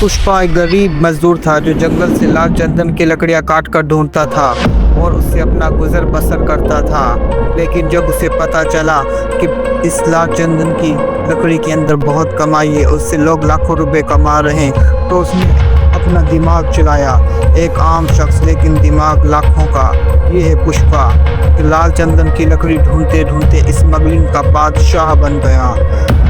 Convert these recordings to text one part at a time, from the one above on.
पुष्पा एक गरीब मजदूर था जो जंगल से लाल चंदन की लकड़ियां काट कर ढूंढता था और उससे अपना गुजर बसर करता था। लेकिन जब उसे पता चला कि इस लाल चंदन की लकड़ी के अंदर बहुत कमाई है, उससे लोग लाखों रुपए कमा रहे हैं, तो उसने अपना दिमाग चलाया। एक आम शख्स लेकिन दिमाग लाखों का। ये है पुष्पा, कि लाल चंदन की लकड़ी ढूंढते ढूंढते स्मगलिंग का बादशाह बन गया।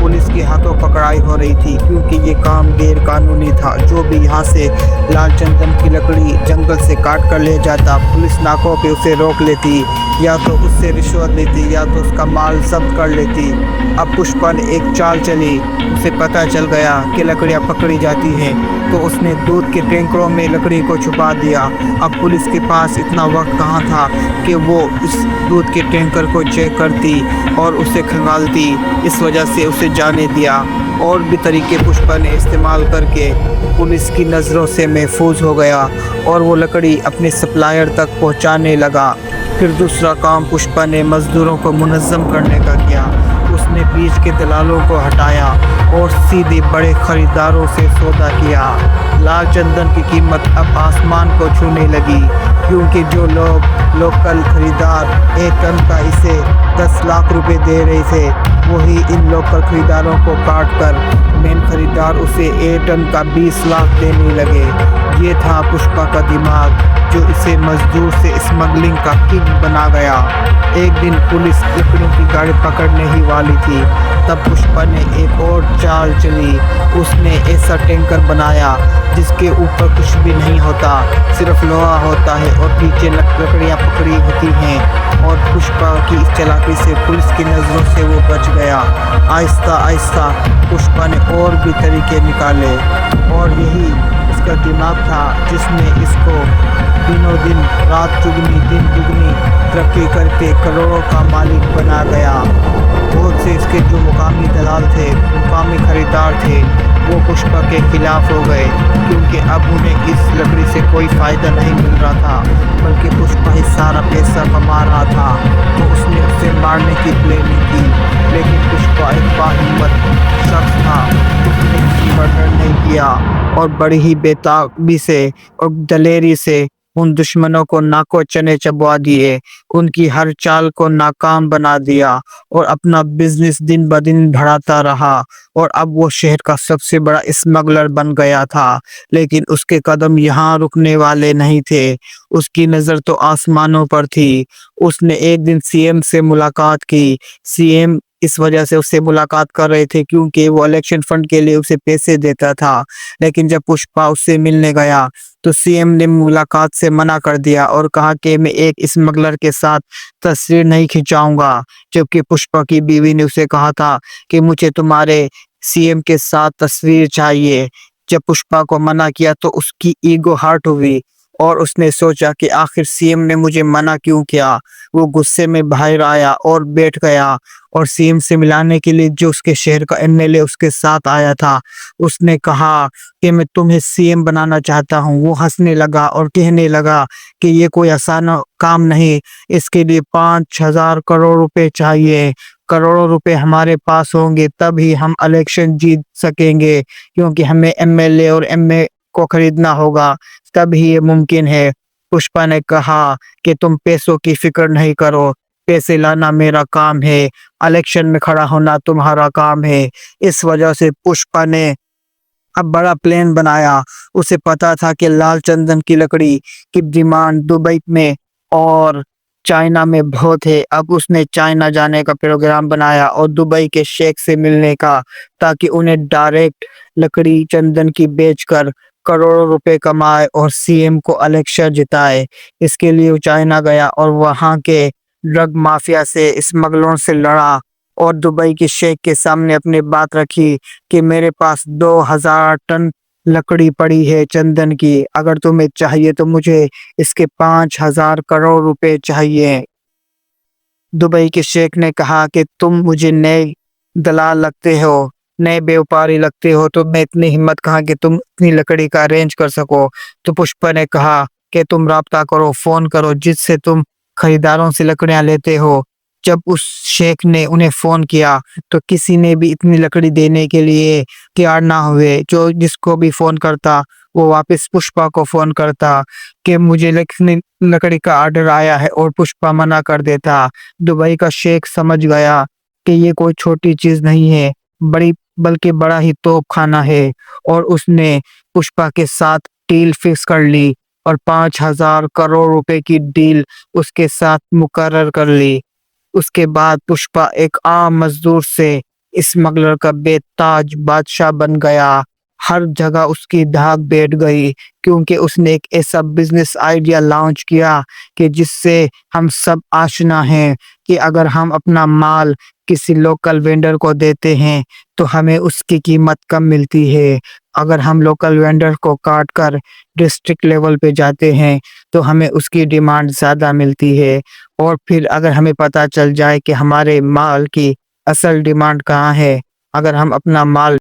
पुलिस के हाथों पकड़ाई हो रही थी क्योंकि ये काम गैर कानूनी था। जो भी यहाँ से लाल चंदन की लकड़ी जंगल से काट कर ले जाता, पुलिस नाकों पे उसे रोक लेती, या तो उससे रिश्वत लेती या तो उसका माल जब्त कर लेती। अब पुष्पा ने एक चाल चली। उसे पता चल गया कि लकड़ियाँ पकड़ी जाती हैं, तो उसने दूध के टैंकरों में लकड़ी को छुपा दिया। अब पुलिस के पास इतना वक्त कहाँ था कि वो इस दूध के टैंकर को चेक करती और उसे खंगालती। इस वजह से उसे जाने दिया। और भी तरीके पुष्पा ने इस्तेमाल करके पुलिस की नज़रों से महफूज हो गया और वो लकड़ी अपने सप्लायर तक पहुंचाने लगा। फिर दूसरा काम पुष्पा ने मज़दूरों को मुनज़्ज़म करने का किया। उसने बीच के दलालों को हटाया और सीधे बड़े खरीदारों से सौदा किया। लाल चंदन की कीमत अब आसमान को छूने लगी क्योंकि जो लोग लोकल खरीदार एक टन का इसे 10 लाख रुपए दे रहे थे, वही इन लोकल खरीदारों को काट कर मेन खरीदार उसे एक टन का 20 लाख देने लगे। ये था पुष्पा का दिमाग जो इसे मजदूर से स्मगलिंग का किंग बना गया। एक दिन पुलिस लकड़ियों की गाड़ी पकड़ने ही वाली थी, तब पुष्पा ने एक और चाल चली। उसने ऐसा टैंकर बनाया जिसके ऊपर कुछ भी नहीं होता, सिर्फ लोहा होता है और पीछे लकड़ियाँ पकड़ी होती हैं। और पुष्पा की इस चालाकी से पुलिस की नज़रों से वो बच गया। आहिस्ता आहिस्ता पुष्पा ने और भी तरीके निकाले और यही इसका दिमाग था जिसने इसको दिनों दिन रात चुगनी दिन दुगनी तरक्की करके करोड़ों का मालिक बना गया। बहुत से इसके जो मुकामी दलाल थे, मुकामी खरीदार थे, वो पुष्पा के खिलाफ हो गए क्योंकि अब उन्हें इस लकड़ी से कोई फ़ायदा नहीं मिल रहा था, बल्कि पुष्पा ही सारा पैसा कमा रहा था। तो उसने उसे मारने की प्लानिंग की, लेकिन पुष्पा एक बाहिम्मत शख्स था। उसने किसी मर्डर नहीं किया और बड़ी ही बेताबी से और दलेरी से उन दुश्मनों को नाको चने चबवा दिए, उनकी हर चाल को नाकाम बना दिया और अपना बिजनेस दिन ब दिन बढ़ाता रहा। और अब वो शहर का सबसे बड़ा स्मगलर बन गया था। लेकिन उसके कदम यहाँ रुकने वाले नहीं थे, उसकी नज़र तो आसमानों पर थी। उसने एक दिन सीएम से मुलाकात की। सीएम इस वजह से उससे मुलाकात कर रहे थे क्योंकि वो इलेक्शन फंड के लिए उसे पैसे देता था। लेकिन जब पुष्पा उससे मिलने गया तो सीएम ने मुलाकात से मना कर दिया और कहा कि मैं एक स्मगलर के साथ तस्वीर नहीं खिंचाऊंगा। जबकि पुष्पा की बीवी ने उसे कहा था कि मुझे तुम्हारे सीएम के साथ तस्वीर चाहिए। जब पुष्पा को मना किया तो उसकी ईगो हर्ट हुई और उसने सोचा कि आखिर सीएम ने मुझे मना क्यों किया। वो गुस्से में बाहर आया और बैठ गया और सीएम से मिलाने के लिए जो उसके शहर का एमएलए उसके साथ आया था, उसने कहा कि मैं तुम्हें सीएम बनाना चाहता हूँ। वो हंसने लगा और कहने लगा कि ये कोई आसान काम नहीं, इसके लिए 5,000 करोड़ रुपए चाहिए। करोड़ों रुपए हमारे पास होंगे तभी हम इलेक्शन जीत सकेंगे, क्योंकि हमें एमएलए और एमए को खरीदना होगा, तभी ये मुमकिन है। पुष्पा ने कहा कि तुम पैसों की फिक्र नहीं करो, पैसे लाना मेरा काम है, इलेक्शन में खड़ा होना तुम्हारा काम है। इस वजह से पुष्पा ने अब बड़ा प्लान बनाया। उसे पता था कि लाल चंदन की लकड़ी की डिमांड दुबई में और चाइना में बहुत है। अब उसने चाइना जाने का प्रोग्राम बनाया और दुबई के शेख से मिलने का, ताकि उन्हें डायरेक्ट लकड़ी चंदन की बेचकर करोड़ों रुपए कमाए और सीएम को इलेक्शन जिताए। इसके लिए वो चाइना गया और वहां के ड्रग माफिया से, स्मगलरों से लड़ा और दुबई के शेख के सामने अपनी बात रखी कि मेरे पास 2000 टन लकड़ी पड़ी है चंदन की, अगर तुम्हें चाहिए तो मुझे इसके 5,000 करोड़ रुपए चाहिए। दुबई के शेख ने कहा कि तुम मुझे नए दलाल लगते हो, नए व्यापारी लगते हो, तो मैं इतनी हिम्मत कहाँ कि तुम इतनी लकड़ी का अरेंज कर सको। तो पुष्पा ने कहा कि तुम राब्ता करो, फोन करो जिससे तुम खरीदारों से लकड़ियां लेते हो, जब उस शेख ने उन्हें फोन किया तो किसी ने भी इतनी लकड़ी देने के लिए तैयार ना हुए। जो जिसको भी फोन करता वो वापस पुष्पा को फोन करता कि मुझे लकड़ी का ऑर्डर आया है, और पुष्पा मना कर देता। दुबई का शेख समझ गया कि ये कोई छोटी चीज नहीं है, बड़ी बल्कि बड़ा ही तोप खाना है, और उसने पुष्पा के साथ डील फिक्स कर ली और 5,000 करोड़ रुपए की डील उसके साथ मुकर्रर कर ली। उसके बाद पुष्पा एक आम मजदूर से स्मगलर का बेताज बादशाह बन गया। हर जगह उसकी धाक बैठ गई, क्योंकि उसने एक ऐसा बिजनेस आइडिया लॉन्च किया कि जिससे हम सब आशना हैं कि अगर हम अपना माल किसी लोकल वेंडर को देते हैं तो हमें उसकी कीमत कम मिलती है। अगर हम लोकल वेंडर को काट कर डिस्ट्रिक्ट लेवल पे जाते हैं तो हमें उसकी डिमांड ज़्यादा मिलती है। और फिर अगर हमें पता चल जाए कि हमारे माल की असल डिमांड कहाँ है, अगर हम अपना माल